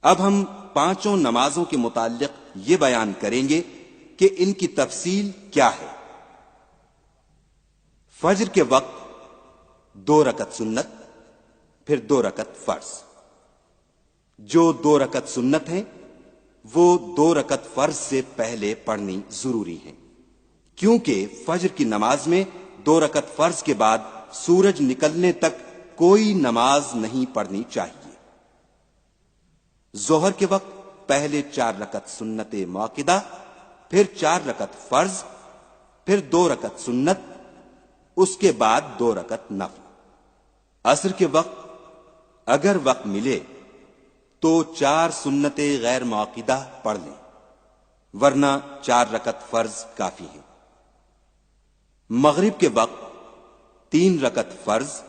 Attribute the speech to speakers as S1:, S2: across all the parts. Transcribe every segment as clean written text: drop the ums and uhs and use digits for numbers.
S1: اب ہم پانچوں نمازوں کے متعلق یہ بیان کریں گے کہ ان کی تفصیل کیا ہے۔ فجر کے وقت 2 رکعت سنت، پھر 2 رکعت فرض۔ جو 2 رکعت سنت ہیں وہ 2 رکعت فرض سے پہلے پڑھنی ضروری ہیں، کیونکہ فجر کی نماز میں 2 رکعت فرض کے بعد سورج نکلنے تک کوئی نماز نہیں پڑھنی چاہیے۔ ظہر کے وقت پہلے 4 رکعت سنت موقدہ، پھر 4 رکعت فرض، پھر 2 رکعت سنت، اس کے بعد 2 رکعت نفل۔ عصر کے وقت اگر وقت ملے تو 4 سنت غیر موقدہ پڑھ لیں، ورنہ 4 رکعت فرض کافی ہیں۔ مغرب کے وقت 3 رکعت فرض،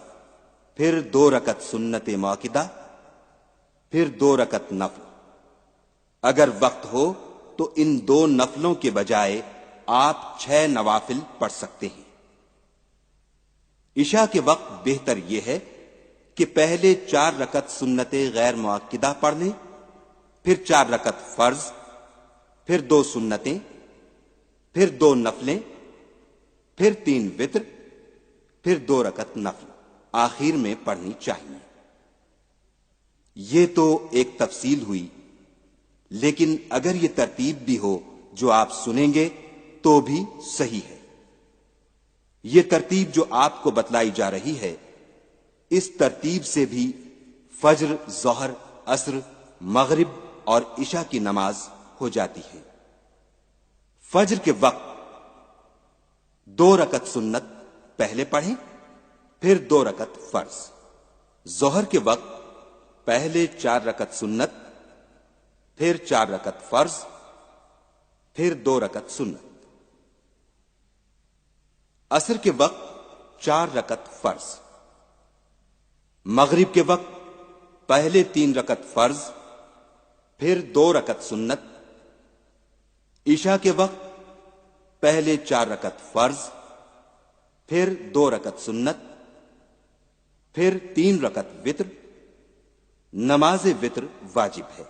S1: پھر 2 رکعت سنت موقدہ، پھر 2 رکعت نفل۔ اگر وقت ہو تو ان 2 نفلوں کے بجائے آپ 6 نوافل پڑھ سکتے ہیں۔ عشاء کے وقت بہتر یہ ہے کہ پہلے 4 رکعت سنت غیر موقدہ پڑھ لیں، پھر 4 رکعت فرض، پھر 2 سنتیں، پھر 2 نفلیں، پھر 3 وتر، پھر 2 رکعت نفل آخر میں پڑھنی چاہیے۔ یہ تو ایک تفصیل ہوئی، لیکن اگر یہ ترتیب بھی ہو جو آپ سنیں گے تو بھی صحیح ہے۔ یہ ترتیب جو آپ کو بتلائی جا رہی ہے، اس ترتیب سے بھی فجر، ظہر، عصر، مغرب اور عشاء کی نماز ہو جاتی ہے۔ فجر کے وقت 2 رکعت سنت پہلے پڑھیں، پھر 2 رکعت فرض۔ ظہر کے وقت پہلے 4 رکعت سنت، پھر 4 رکعت فرض، پھر 2 رکعت سنت۔ عصر کے وقت 4 رکعت فرض۔ مغرب کے وقت پہلے 3 رکعت فرض، پھر 2 رکعت سنت۔ عشاء کے وقت پہلے 4 رکعت فرض، پھر 2 رکعت سنت، پھر 3 رکعت وتر۔ نماز وتر واجب ہے۔